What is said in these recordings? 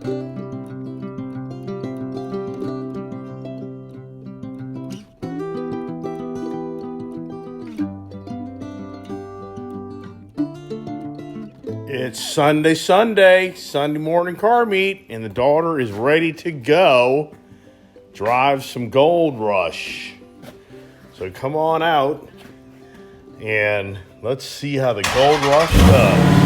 It's Sunday morning car meet, and the daughter is ready to go drive some Gold Rush. So come on out and let's see how the Gold Rush does.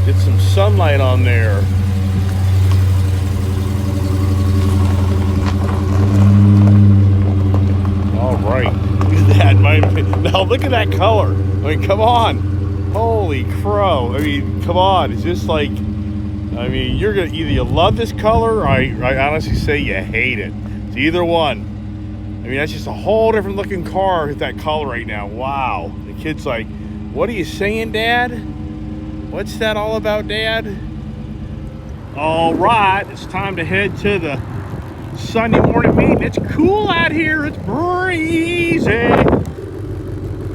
Get some sunlight on there. All right, look at that. Now look at that color. I mean, come on. Holy crow. I mean, come on. It's just like, I mean, you're gonna either you love this color or I honestly say you hate it. It's either one. I mean, that's just a whole different looking car with that color right now. Wow. The kid's like, what are you saying, Dad? What's that all about, Dad? All right, it's time to head to the Sunday morning meeting. It's cool out here. It's breezy.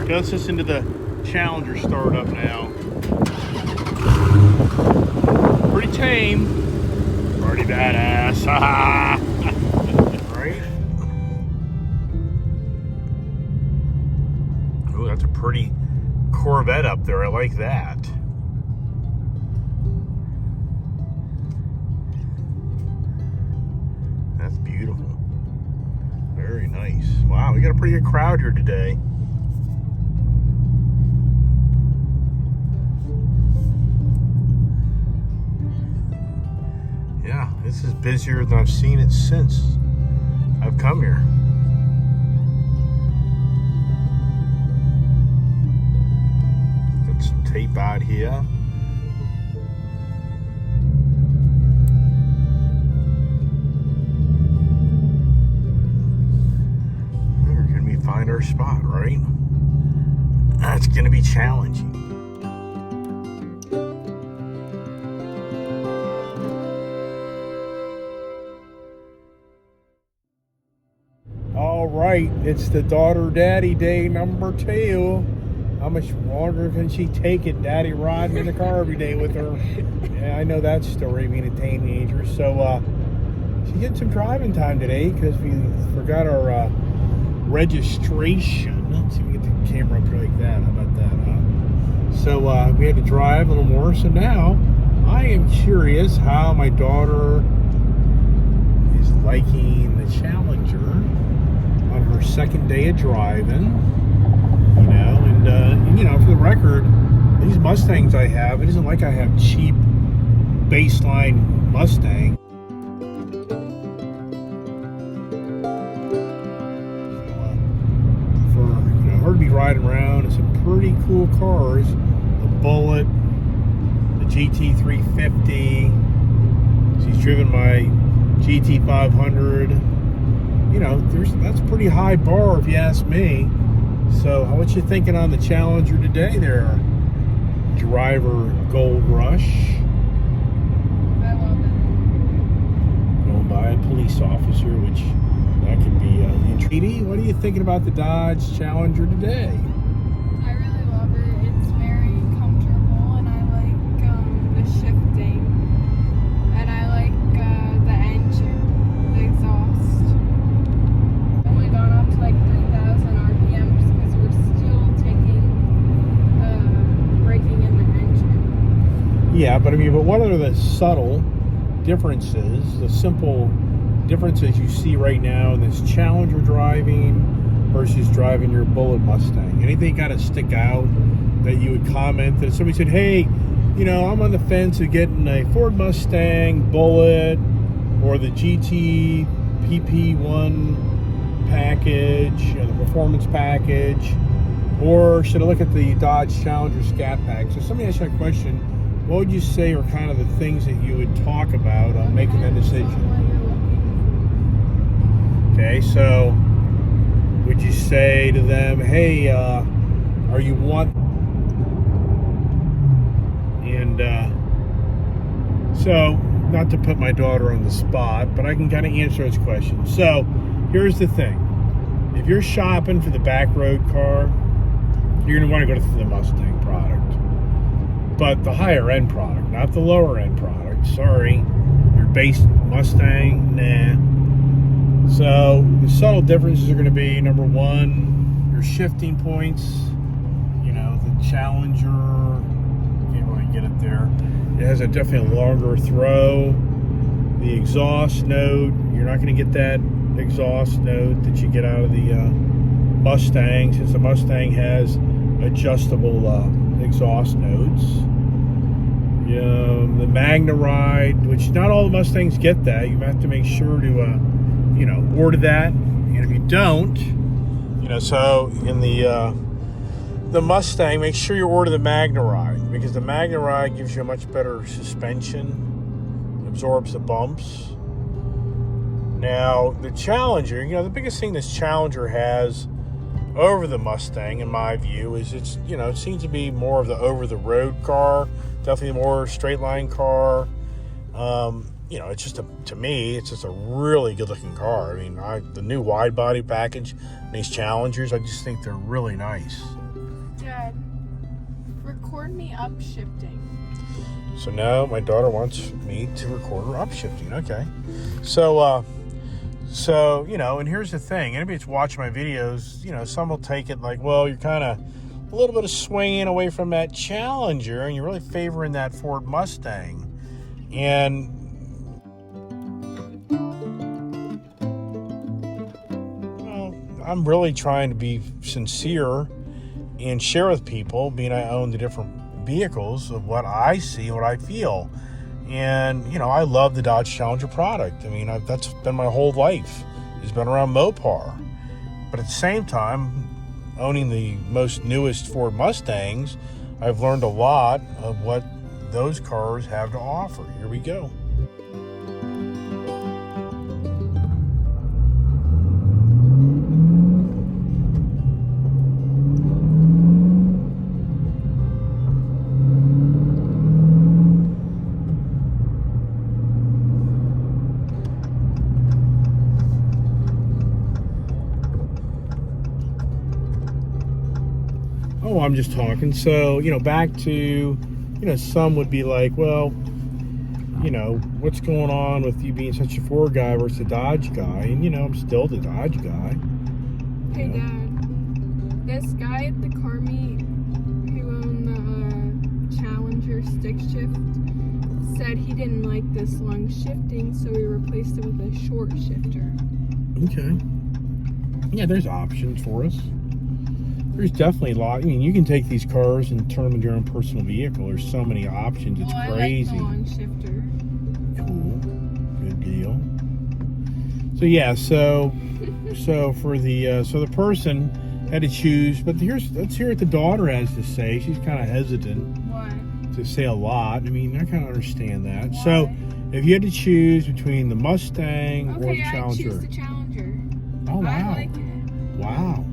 Let's listen to the Challenger start up now. Pretty tame. Pretty badass. Right? Oh, that's a pretty Corvette up there. I like that. That's beautiful. Very nice. Wow, we got a pretty good crowd here today. Yeah, this is busier than I've seen it since I've come here. Got some tape out here. Find our spot, right? That's gonna be challenging. All right, it's the daughter-daddy day number 2. How much longer can she take it? Daddy riding in the car every day with her. Yeah, I know that story, being a teenager. So she's getting some driving time today because we forgot our registration. Let's see if we get the camera up like that. How about that, huh? So we had to drive a little more. So now I am curious how my daughter is liking the Challenger on her second day of driving. You know, and you know, for the record, these Mustangs I have, it isn't like I have cheap baseline Mustang. Be riding around in some pretty cool cars. The Bullet, the GT350. She's driven my GT500. You know, that's a pretty high bar if you ask me. So, what you thinking on the Challenger today, there, driver Gold Rush? I love it. Going by a police officer, which that could be intriguing. What are you thinking about the Dodge Challenger today? I really love it. It's very comfortable, and I like the shifting, and I like the engine, the exhaust. Only gone up to like 3,000 RPMs because we're still taking the braking in the engine. Yeah, but I mean, but what are the subtle differences, the simple differences you see right now in this Challenger driving versus driving your Bullet Mustang? Anything kind of stick out that you would comment that somebody said, hey, you know, I'm on the fence of getting a Ford Mustang Bullet or the GT PP1 package, the performance package, or should I look at the Dodge Challenger Scat Pack? So somebody asked that question, what would you say are kind of the things that you would talk about on making that decision? Okay, so would you say to them, hey, are you one? And so, not to put my daughter on the spot, but I can kind of answer those questions. So, here's the thing. if you're shopping for the back road car, you're going to want to go for the Mustang product. But the higher end product, not the lower end product. Sorry. Your base Mustang, nah. So the subtle differences are going to be, number one, your shifting points. You know, the Challenger, can't really get it there. It has a definitely longer throw. The exhaust note, you're not going to get that exhaust note that you get out of the Mustang, since the Mustang has adjustable exhaust notes. The Magna Ride, which not all the Mustangs get that. You have to make sure to order that. And if you don't, so in the Mustang, make sure you order the Magna Ride, because the Magna Ride gives you a much better suspension, absorbs the bumps. Now the Challenger, the biggest thing this Challenger has over the Mustang, in my view, is it seems to be more of the over-the-road car, definitely more straight line car. It's just to me, it's just a really good-looking car. I mean, the new wide body package, these Challengers, I just think they're really nice. Dad, record me upshifting. So now my daughter wants me to record her upshifting. Okay, so and here's the thing. Anybody that's watching my videos, some will take it like, well, you're kind of a little bit of swinging away from that Challenger, and you're really favoring that Ford Mustang. And I'm really trying to be sincere and share with people, being I own the different vehicles, of what I see, what I feel. And, I love the Dodge Challenger product. I mean, that's been my whole life. It's been around Mopar. But at the same time, owning the most newest Ford Mustangs, I've learned a lot of what those cars have to offer. Here we go. Oh, I'm just talking. So, back to, some would be like, well, what's going on with you being such a Ford guy versus a Dodge guy? And, I'm still the Dodge guy. Hey, Dad, this guy at the car meet who owned the Challenger stick shift said he didn't like this long shifting, so we replaced it with a short shifter. Okay. Yeah, there's options for us. There's definitely a lot. I mean, you can take these cars and turn them into your own personal vehicle. There's so many options. It's crazy. I like the long shifter. Cool. Good deal. So yeah, so for the the person had to choose, but let's hear what the daughter has to say. She's kind of hesitant. Why? To say a lot. I mean, I kind of understand that. Why? So if you had to choose between the Mustang or the Challenger. I choose the Challenger. Oh wow. I like it. Wow.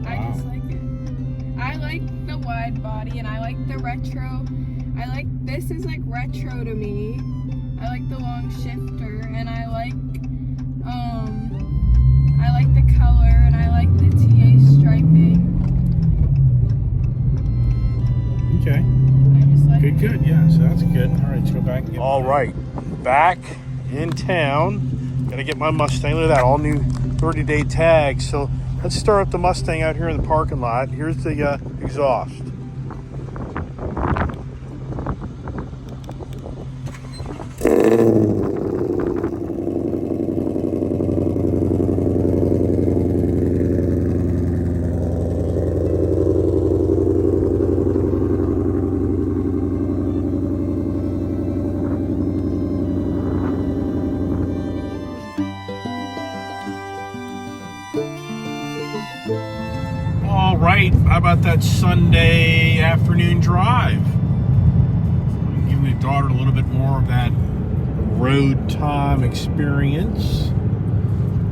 I just like it. I like the wide body, and I like the retro. This is like retro to me. I like the long shifter, and I like the color, and I like the TA striping. Okay. I just like Good. Yeah, so that's good. All right, let's go back and get all right. Back in town. Gotta get my Mustang. Look at that, all new 30-day tag. So let's start up the Mustang out here in the parking lot. Here's the exhaust. All right, how about that Sunday afternoon drive? Give my daughter a little bit more of that road time experience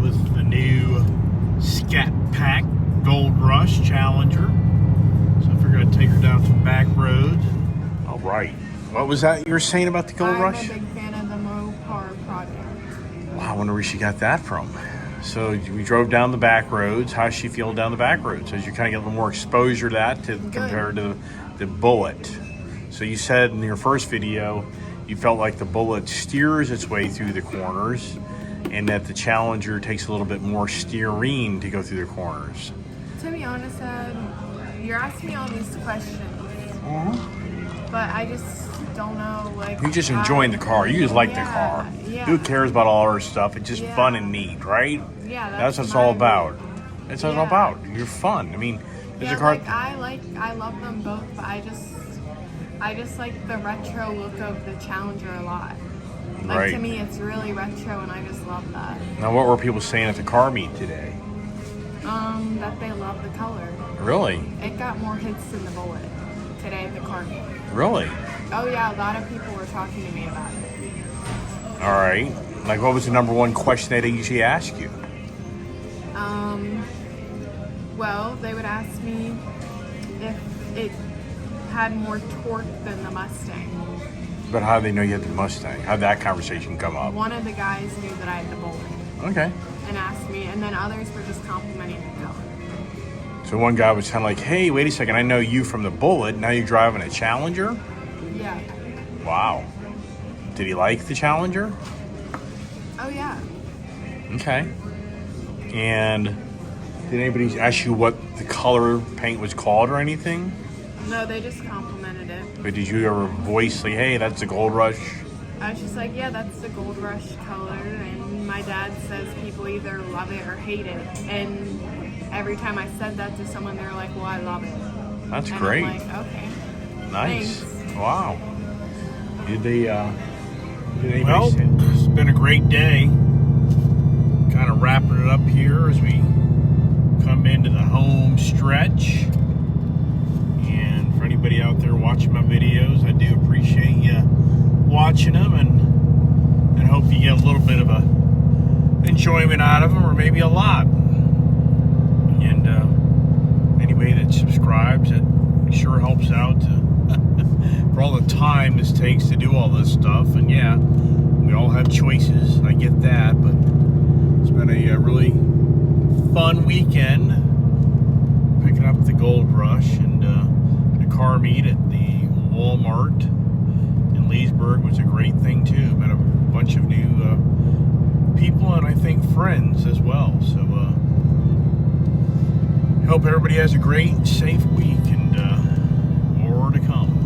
with the new Scat Pack Gold Rush Challenger. So I figured I'd take her down some back roads. All right. What was that you were saying about the Gold Rush? I'm a big fan of the Mopar product. Wow, I wonder where she got that from. So we drove down the back roads. How's she feeling down the back roads? As you kind of get a little more exposure to that compared to the Bullet. So you said in your first video, you felt like the Bullet steers its way through the corners, and that the Challenger takes a little bit more steering to go through the corners. To be honest, you're asking me all these questions, but I just don't know. Like, You just enjoying the car. You just like the car. Yeah. Who cares about all our stuff? It's just fun and neat, right? Yeah, That's what it's my all about. view. That's what it's all about. You're fun. I mean, there's Yeah, a car. I love them both, but I just like the retro look of the Challenger a lot. Like, Right. to me, it's really retro, and I just love that. Now, what were people saying at the car meet today? That they love the color. Really? It got more hits than the Bullet today at the car meet. Really? Oh yeah, a lot of people were talking to me about it. All right. Like, what was the number one question they usually ask you? Well, they would ask me if it had more torque than the Mustang. But how do they know you had the Mustang? How'd that conversation come up? One of the guys knew that I had the Bullet Okay. and asked me, and then others were just complimenting the color. So one guy was kind of like, hey, wait a second, I know you from the Bullet. Now you're driving a Challenger? Yeah. Wow. Did he like the Challenger? Oh yeah. Okay. And did anybody ask you what the color paint was called or anything? No, they just complimented it. But did you ever voice like, hey, that's the Gold Rush? I was just like, yeah, that's the Gold Rush color, and my dad says people either love it or hate it. And every time I said that to someone, they're like, well, I love it. That's And great. I'm like, okay. Nice. Thanks. Wow. Did well, it's been a great day. Kind of wrapping it up here as we come into the home stretch. And for anybody out there watching my videos, I do appreciate you watching them, and hope you get a little bit of a enjoyment out of them, or maybe a lot. And anybody that subscribes, it sure helps out for all the time this takes to do all this stuff. And yeah, we all have choices, I get that, but it's been a really fun weekend picking up the Gold Rush, and the car meet at the Walmart in Leesburg was a great thing too. Met a bunch of new people, and I think friends as well. So hope everybody has a great, safe week, and more to come.